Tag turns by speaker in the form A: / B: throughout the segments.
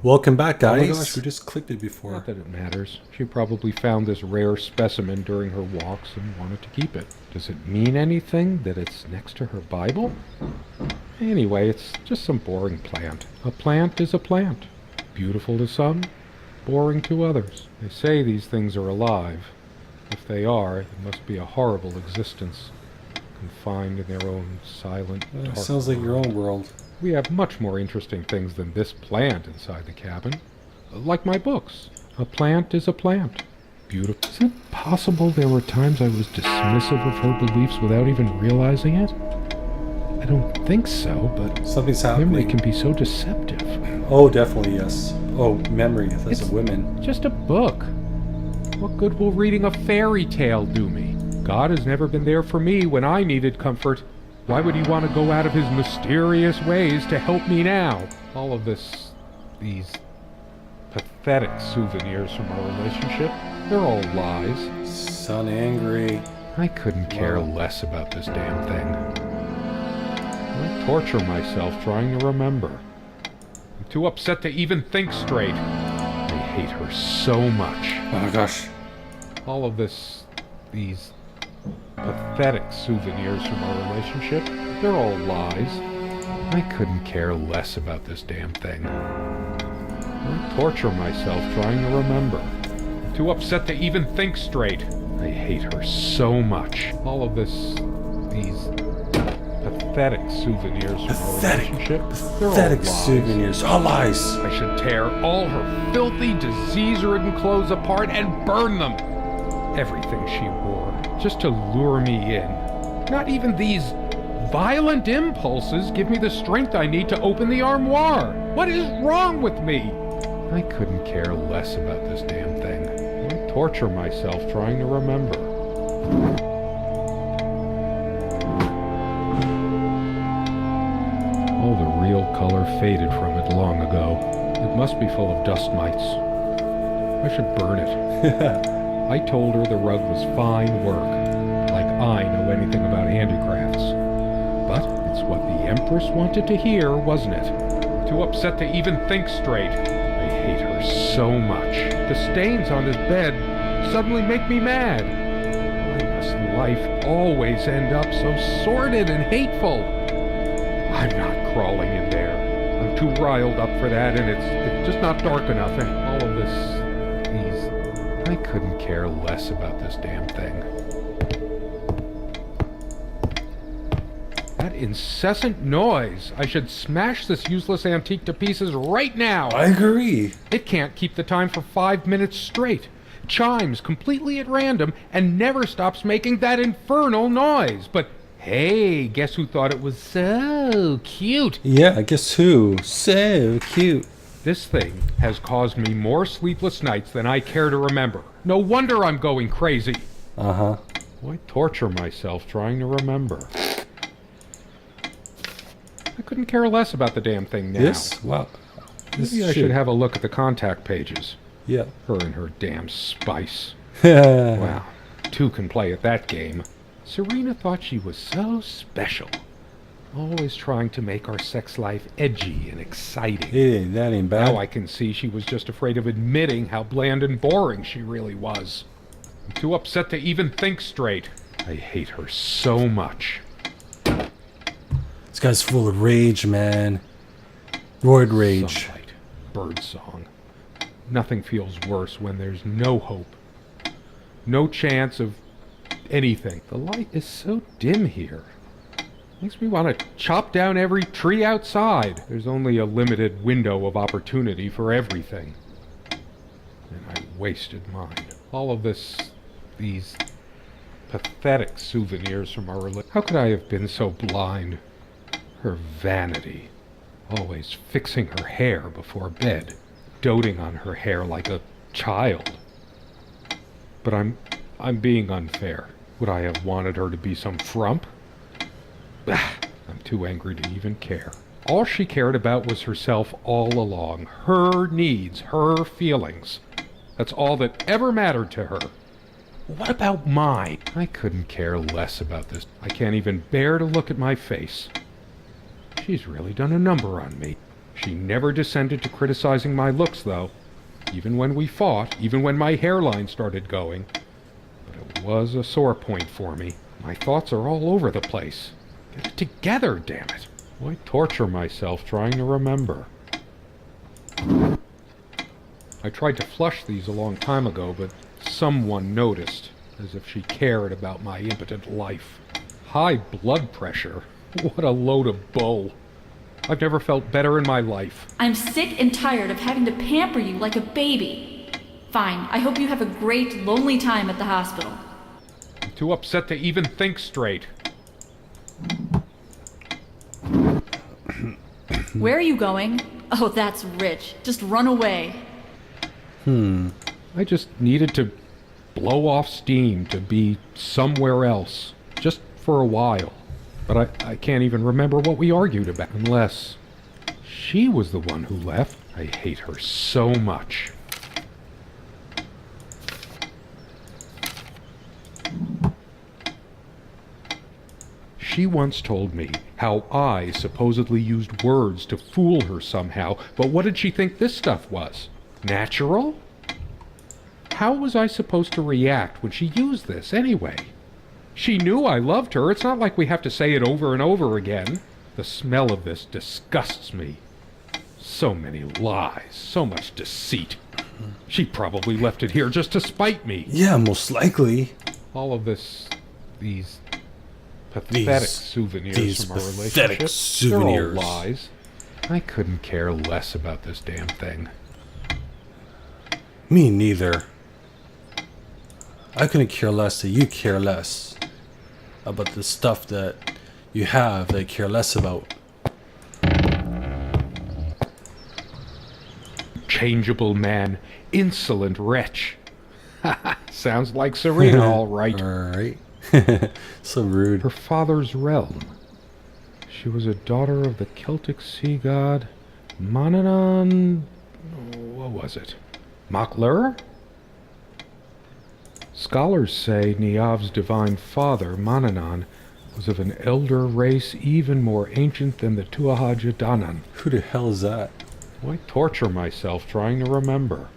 A: Welcome back, guys.
B: Oh my gosh.
A: We just clicked it before.
B: Not that it matters. She probably found this rare specimen during her walks and wanted to keep it. Does it mean anything that it's next to her Bible? Anyway, it's just some boring plant. A plant is a plant. Beautiful to some, boring to others. They say these things are alive. If they are, it must be a horrible existence, confined in their own silent, dark
A: Sounds like your
B: world.
A: own world.
B: We have much more interesting things than this plant inside the cabin. Like my books. A plant is a plant. Beautiful. Is it possible there were times I was dismissive of her beliefs without even realizing it? I don't think so, but
A: Something's
B: memory
A: happening.
B: can be so deceptive.
A: Oh, definitely, yes. Oh, memory. That's
B: It's
A: a women.
B: just a book. What good will reading a fairy tale do me? God has never been there for me when I needed comfort. Why would he want to go out of his mysterious ways to help me now? All of these pathetic souvenirs from our relationship, they're all lies.
A: Sound angry.
B: I couldn't care
A: Wow.
B: less about this damn thing. I torture myself trying to remember. I'm too upset to even think straight. I hate her so much.
A: Oh my gosh.
B: All of these pathetic souvenirs from our relationship, they're all lies. I couldn't care less about this damn thing. I torture myself trying to remember. I'm too upset to even think straight. I hate her so much. All of these pathetic souvenirs from our relationship, they're all
A: Pathetic
B: lies.
A: souvenirs. All lies.
B: I should tear all her filthy, disease-ridden clothes apart and burn them. Everything she wore, just to lure me in. Not even these violent impulses give me the strength I need to open the armoire. What is wrong with me? I couldn't care less about this damn thing. I torture myself trying to remember. All the real color faded from it long ago. It must be full of dust mites. I should burn it. I told her the rug was fine work, like I know anything about handicrafts. But it's what the Empress wanted to hear, wasn't it? Too upset to even think straight. I hate her so much. The stains on his bed suddenly make me mad. Why must life always end up so sordid and hateful? I'm not crawling in there. I'm too riled up for that, and it's just not dark enough, and all of I couldn't care less about this damn thing. That incessant noise! I should smash this useless antique to pieces right now!
A: I agree.
B: It can't keep the time for 5 minutes straight. Chimes completely at random and never stops making that infernal noise. But hey, guess who thought it was so cute?
A: Yeah, I guess who? So cute.
B: This thing has caused me more sleepless nights than I care to remember. No wonder I'm going crazy.
A: Uh-huh.
B: Why torture myself trying to remember? I couldn't care less about the damn thing now.
A: This? Wow. This
B: Maybe I should have a look at the contact pages.
A: Yeah.
B: Her and her damn spice.
A: Wow.
B: Wow, two can play at that game. Serena thought she was so special. Always trying to make our sex life edgy and exciting.
A: Hey, that ain't bad.
B: Now I can see she was just afraid of admitting how bland and boring she really was. I'm too upset to even think straight. I hate her so much.
A: This guy's full of rage, man. Roid rage.
B: Sunlight, birdsong. Nothing feels worse when there's no hope. No chance of anything. The light is so dim here. Makes me want to chop down every tree outside. There's only a limited window of opportunity for everything. And I wasted mine. All of these pathetic souvenirs from our relationship. How could I have been so blind? Her vanity. Always fixing her hair before bed. Doting on her hair like a child. But I'm being unfair. Would I have wanted her to be some frump? I'm too angry to even care. All she cared about was herself all along. Her needs, her feelings. That's all that ever mattered to her. What about mine? I couldn't care less about this. I can't even bear to look at my face. She's really done a number on me. She never descended to criticizing my looks, though. Even when we fought, even when my hairline started going. But it was a sore point for me. My thoughts are all over the place. Get it together, damn it. Why torture myself trying to remember? I tried to flush these a long time ago, but someone noticed, as if she cared about my impotent life. High blood pressure? What a load of bull. I've never felt better in my life.
C: I'm sick and tired of having to pamper you like a baby. Fine, I hope you have a great, lonely time at the hospital.
B: I'm too upset to even think straight.
C: Where are you going? Oh, that's rich. Just run away.
B: I just needed to blow off steam, to be somewhere else. Just for a while. But I can't even remember what we argued about, unless she was the one who left. I hate her so much. She once told me how I supposedly used words to fool her somehow, but what did she think this stuff was? Natural? How was I supposed to react when she used this anyway? She knew I loved her. It's not like we have to say it over and over again. The smell of this disgusts me. So many lies, so much deceit. She probably left it here just to spite me.
A: Yeah, most likely.
B: All of this, these pathetic souvenirs from our
A: pathetic
B: relationship,
A: souvenirs.
B: they're all lies. I couldn't care less about this damn thing.
A: Me neither. I couldn't care less that you care less about the stuff that you have that you care less about.
B: Changeable man, insolent wretch. Sounds like Serena, all right.
A: Alright. So rude.
B: Her father's realm. She was a daughter of the Celtic sea god Manannán. What was it? Maclur? Scholars say Niamh's divine father, Manannán, was of an elder race even more ancient than the Tuatha Danann.
A: Who the hell is that?
B: Why torture myself trying to remember?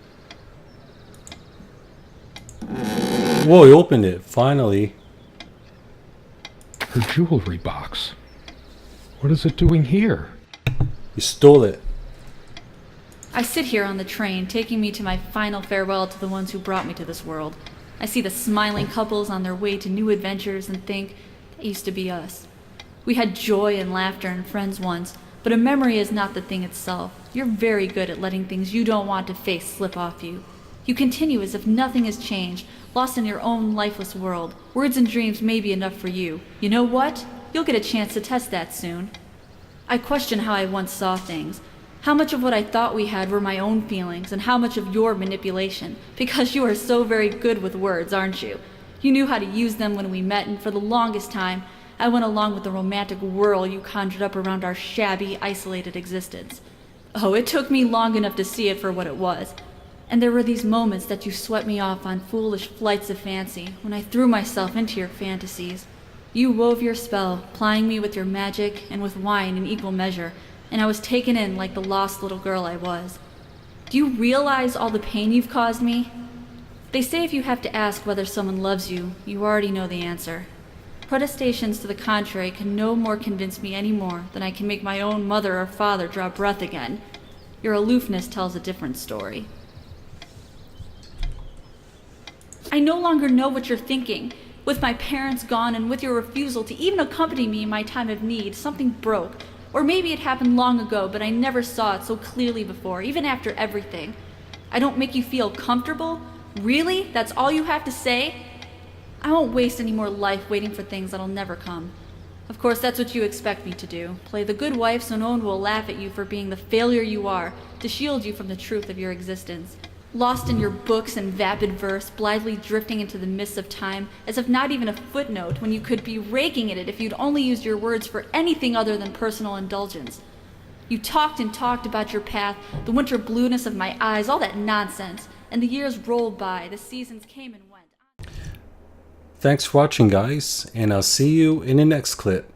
A: Whoa, he opened it, finally.
B: Her jewelry box. What is it doing here?
A: You stole it.
C: I sit here on the train, taking me to my final farewell to the ones who brought me to this world. I see the smiling couples on their way to new adventures and think, that used to be us. We had joy and laughter and friends once, but a memory is not the thing itself. You're very good at letting things you don't want to face slip off you. You continue as if nothing has changed, lost in your own lifeless world. Words and dreams may be enough for you. You know what? You'll get a chance to test that soon. I question how I once saw things. How much of what I thought we had were my own feelings, and how much of your manipulation, because you are so very good with words, aren't you? You knew how to use them when we met, and for the longest time, I went along with the romantic whirl you conjured up around our shabby, isolated existence. Oh, it took me long enough to see it for what it was. And there were these moments that you swept me off on foolish flights of fancy, when I threw myself into your fantasies. You wove your spell, plying me with your magic and with wine in equal measure, and I was taken in like the lost little girl I was. Do you realize all the pain you've caused me? They say if you have to ask whether someone loves you, you already know the answer. Protestations to the contrary can no more convince me any more than I can make my own mother or father draw breath again. Your aloofness tells a different story. I no longer know what you're thinking. With my parents gone and with your refusal to even accompany me in my time of need, something broke. Or maybe it happened long ago, but I never saw it so clearly before, even after everything. I don't make you feel comfortable? Really? That's all you have to say? I won't waste any more life waiting for things that'll never come. Of course, that's what you expect me to do. Play the good wife so no one will laugh at you for being the failure you are, to shield you from the truth of your existence. Lost in your books and vapid verse, blithely drifting into the mists of time, as if not even a footnote when you could be raking at it if you'd only used your words for anything other than personal indulgence. You talked and talked about your path, the winter blueness of my eyes, all that nonsense, and the years rolled by, the seasons came and went.
A: Thanks for watching, guys, and I'll see you in the next clip.